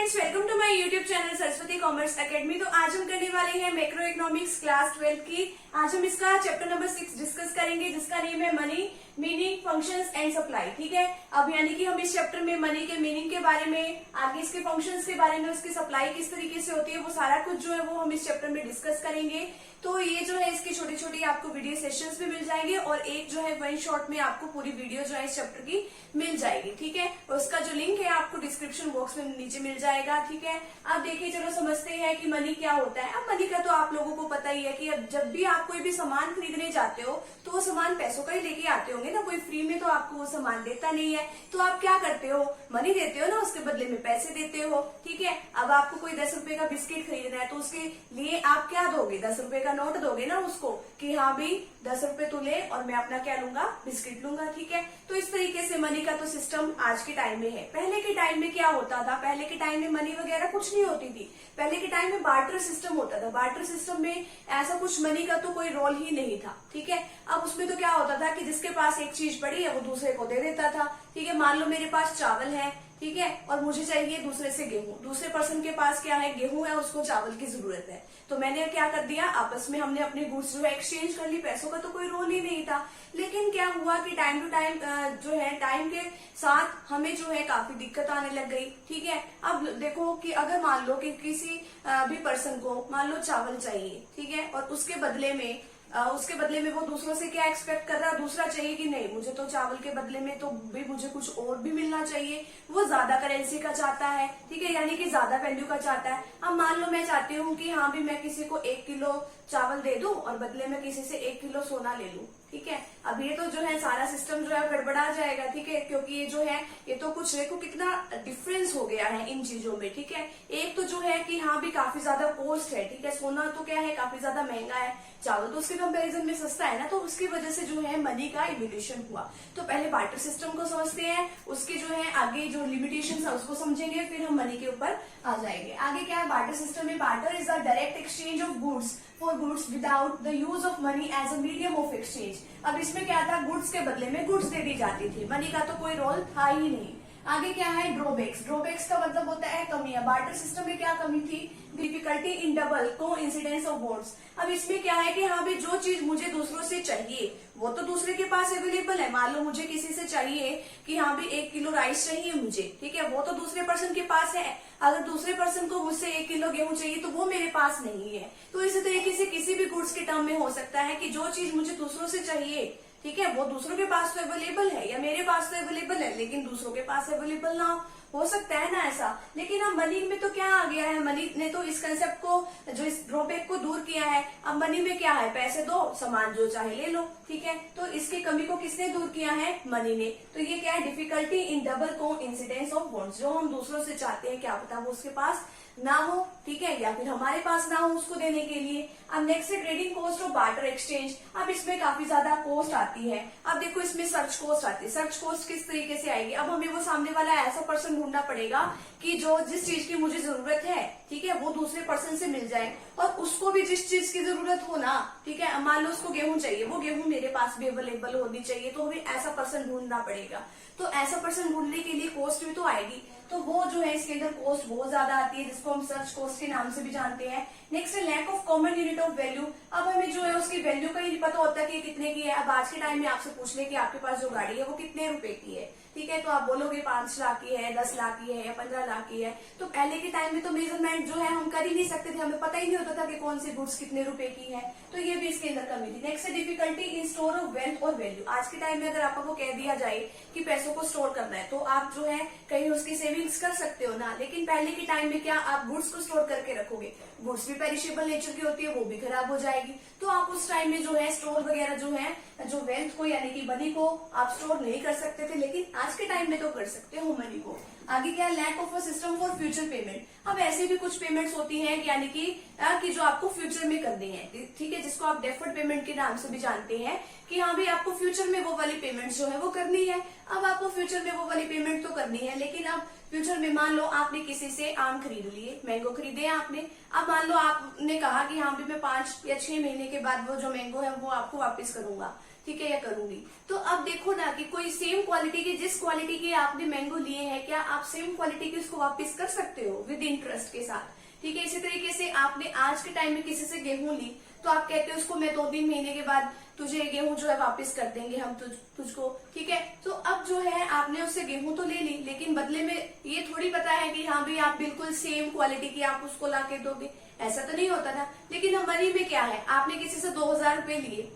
Friends, welcome to my YouTube channel Saraswati commerce academy. तो आज हम करने वाले हैं मैक्रो इकोनॉमिक्स क्लास 12 की। आज हम इसका चैप्टर नंबर 6 डिस्कस करेंगे, जिसका नेम है money, meaning, functions and supply. ठीक है, अब यानी कि हम इस चैप्टर में मनी के मीनिंग के बारे में, आगे इसके फंक्शंस के बारे में, उसकी सप्लाई किस तरीके से होती है, वो सारा कुछ जो है वो हम इस चैप्टर में डिस्कस करेंगे। तो ये जो है इसकी छोटी छोटी आपको वीडियो सेशंस भी मिल जाएंगे और एक जो है वन शॉट में आपको पूरी वीडियो जो है इस चैप्टर की मिल जाएगी। ठीक है, और उसका जो लिंक है आपको डिस्क्रिप्शन बॉक्स में नीचे मिल जाएगा। ठीक है, अब देखिए, चलो समझते हैं कि मनी क्या होता है। अब मनी का तो आप लोगों को पता ही है कि अब जब भी आप कोई भी सामान खरीदने जाते हो तो वो सामान पैसों का ही लेके आते होंगे ना, कोई फ्री में तो आपको वो सामान देता नहीं है। तो आप क्या करते हो, मनी देते हो ना, उसके बदले में पैसे देते हो। ठीक है, अब आपको कोई 10 रुपए का बिस्किट खरीदना है तो उसके लिए आप क्या दोगे, 10 रुपए का नोट दोगे ना उसको कि हाँ भी 10 रुपए तू ले और मैं अपना क्या लूंगा, बिस्किट लूंगा। ठीक है, तो इस तरीके से मनी का तो सिस्टम आज के टाइम में है। पहले के टाइम में क्या होता था, पहले के टाइम में मनी वगैरह कुछ नहीं होती थी। पहले के टाइम में बार्टर सिस्टम होता था। बार्टर सिस्टम में ऐसा कुछ मनी का तो कोई रोल ही नहीं था। ठीक है, अब उसमें तो क्या होता था कि जिसके पास एक चीज पड़ी है वो दूसरे को दे देता था। ठीक है, मान लो मेरे पास चावल है, ठीक है, और मुझे चाहिए दूसरे से गेहूं। दूसरे पर्सन के पास क्या है, गेहूं है, उसको चावल की जरूरत है। तो मैंने क्या कर दिया, आपस में हमने अपने गुड्स जो है एक्सचेंज कर ली। पैसों का तो कोई रोल ही नहीं था। लेकिन क्या हुआ कि टाइम टू टाइम जो है, टाइम के साथ हमें जो है काफी दिक्कत आने लग गई। ठीक है, अब देखो कि अगर मान लो कि किसी भी पर्सन को मान लो चावल चाहिए, ठीक है, और उसके बदले में वो दूसरों से क्या एक्सपेक्ट कर रहा है, दूसरा चाहिए कि नहीं मुझे तो चावल के बदले में तो भी मुझे कुछ और भी मिलना चाहिए। वो ज्यादा करेंसी का चाहता है। ठीक है, यानी कि ज्यादा वैल्यू का चाहता है। अब मान लो मैं चाहती हूँ कि हाँ भी मैं किसी को 1 किलो चावल दे दूं और बदले में किसी से 1 किलो सोना ले लूं। ठीक है, अब ये तो जो है सारा सिस्टम जो है गड़बड़ा जाएगा। ठीक है, क्योंकि ये जो है ये तो कुछ देखो कितना डिफरेंस हो गया है इन चीजों में। ठीक है, एक तो जो है कि हाँ भी काफी ज्यादा कॉस्ट है। ठीक है, सोना तो क्या है काफी ज्यादा महंगा है, चावल तो उसके कंपैरिजन में सस्ता है ना। तो उसकी वजह से जो है मनी का इवोल्यूशन हुआ। तो पहले बार्टर सिस्टम को समझते हैं, उसके जो है आगे जो लिमिटेशन है उसको समझेंगे, फिर हम मनी के ऊपर आ जाएंगे। आगे क्या है बार्टर सिस्टम में, barter is the direct exchange of goods for goods without the use of money as a medium of exchange. अब इसमें क्या था, गुड्स के बदले में गुड्स दे दी जाती थी, मनी का तो कोई रोल था ही नहीं। आगे क्या है, ड्रॉबैक्स। ड्रॉबैक्स का मतलब होता है कमियां। बार्टर सिस्टम में क्या कमी थी, डिफिकल्टी इन डबल को इंसिडेंस ऑफ बॉन्ड्स। अब इसमें क्या है कि हाँ भी जो चीज मुझे दूसरों से चाहिए वो तो दूसरे के पास अवेलेबल है। मान लो मुझे किसी से चाहिए कि हाँ भी 1 किलो राइस चाहिए मुझे, ठीक है, वो तो दूसरे पर्सन के पास है। अगर दूसरे पर्सन को मुझसे 1 किलो गेहूं चाहिए तो वो मेरे पास नहीं है। तो इसी तरीके से किसी भी गुड्स के टर्म में हो सकता है कि जो चीज मुझे दूसरों से चाहिए, ठीक है, वो दूसरों के पास तो अवेलेबल है या मेरे पास तो अवेलेबल है, लेकिन दूसरों के पास अवेलेबल ना हो सकता है ना ऐसा। लेकिन अब मनी में तो क्या आ गया है, मनी ने तो इस कंसेप्ट को, जो इस ड्रॉबैक को दूर किया है। अब मनी में क्या है, पैसे दो, सामान जो चाहे ले लो। ठीक है, तो इसकी कमी को किसने दूर किया है, मनी ने। तो ये क्या है, डिफिकल्टी इन डबल को इंसिडेंस ऑफ बॉन्ड्स। जो हम दूसरों से चाहते हैं क्या पता वो उसके पास ना हो, ठीक है, या फिर हमारे पास ना हो उसको देने के लिए। अब नेक्स्ट है trading cost of barter exchange. अब इसमें काफी ज्यादा कॉस्ट आती है। अब देखो इसमें सर्च कॉस्ट आती है। सर्च कॉस्ट किस तरीके से आएगी, अब हमें वो सामने वाला ऐसा पर्सन ढूंढना पड़ेगा कि जो जिस चीज की मुझे जरूरत है, ठीक है, वो दूसरे पर्सन से मिल जाए और उसको भी जिस चीज की जरूरत हो ना, ठीक है, मान लो उसको गेहूं चाहिए, वो गेहूं मेरे पास भी अवेलेबल होनी चाहिए। तो हमें ऐसा पर्सन ढूंढना पड़ेगा। तो ऐसा पर्सन ढूंढने के लिए कॉस्ट भी तो आएगी। तो वो जो है इसके अंदर कॉस्ट बहुत ज्यादा आती है, जिसको हम सर्च कॉस्ट के नाम से भी जानते हैं। नेक्स्ट है lack of common unit of value. अब हमें जो है उसकी वैल्यू का ही नहीं पता होता कि कितने की है। अब आज के टाइम में आपसे पूछ ले कि आपके पास जो गाड़ी है वो कितने रुपए की है, ठीक है, तो आप बोलोगे 5 लाख की है, 10 लाख की है या 15 लाख की है। तो पहले के टाइम में तो मेजरमेंट जो है हम कर ही नहीं सकते थे, हमें पता ही नहीं होता था कि कौन सी गुड्स कितने रुपए की है। तो ये भी इसके अंदर कमी थी। नेक्स्ट है difficulty in store of wealth और वैल्यू। आज के टाइम में अगर आपको कह दिया जाए कि पैसों को स्टोर करना है तो आप जो है कहीं उसकी सेविंग्स कर सकते हो ना। लेकिन पहले के टाइम में क्या, आप गुड्स को स्टोर करके रखोगे, गुड्स भी पेरिशेबल नेचर की होती है, वो भी खराब हो जाएगी। तो आप उस टाइम में जो है स्टोर वगैरह जो है, जो वेल्थ को यानी कि मनी को आप स्टोर नहीं कर सकते थे, लेकिन आज के टाइम में तो कर सकते हो मनी को। आगे क्या, lack of a system for future payment. अब ऐसी भी कुछ पेमेंट्स होती हैं यानी कि जो आपको फ्यूचर में करनी है, ठीक है, जिसको आप डेफर्ड पेमेंट के नाम से भी जानते हैं कि हाँ भी आपको फ्यूचर में वो वाली पेमेंट जो है वो करनी है। अब आपको फ्यूचर में वो वाली पेमेंट तो करनी है, लेकिन अब फ्यूचर में मान लो आपने किसी से आम खरीद लिए, मैंगो खरीदे आपने। अब मान लो आपने कहा कि हाँ भी मैं 5 या 6 महीने के बाद वो जो मैंगो है वो आपको वापस करूंगा, ठीक है, या करूंगी। तो अब देखो ना कि कोई सेम क्वालिटी के, जिस क्वालिटी के आपने मैंगो लिए हैं, क्या आप सेम क्वालिटी के उसको वापस कर सकते हो विद इंटरेस्ट के साथ? ठीक है, इसी तरीके से आपने आज के टाइम में किसी से गेहूं ली, तो आप कहते हो उसको मैं 2-3 महीने के बाद तुझे गेहूं जो है वापस कर देंगे हम तुझको। ठीक है, तो अब जो है आपने उससे गेहूं तो ले ली, लेकिन बदले में ये थोड़ी पता है कि हाँ भाई आप बिल्कुल सेम क्वालिटी की आप उसको ला के दोगे, ऐसा तो नहीं होता ना। लेकिन अब मनी में क्या है, आपने किसी से 2000 रुपए लिए,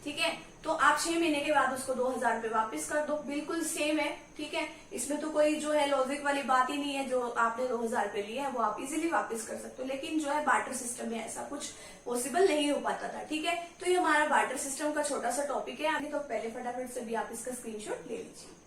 ठीक है, तो आप 6 महीने के बाद उसको 2000 रुपए वापस कर दो, बिल्कुल सेम है। ठीक है, इसमें तो कोई जो है लॉजिक वाली बात ही नहीं है। जो आपने 2000 रुपए लिए हैं वो आप इजीली वापस कर सकते हो, लेकिन जो है बार्टर सिस्टम में ऐसा कुछ पॉसिबल नहीं हो पाता था। ठीक है, तो ये हमारा बार्टर सिस्टम का छोटा सा टॉपिक है। आगे तो पहले फटाफट से भी आप इसका स्क्रीनशॉट ले लीजिए।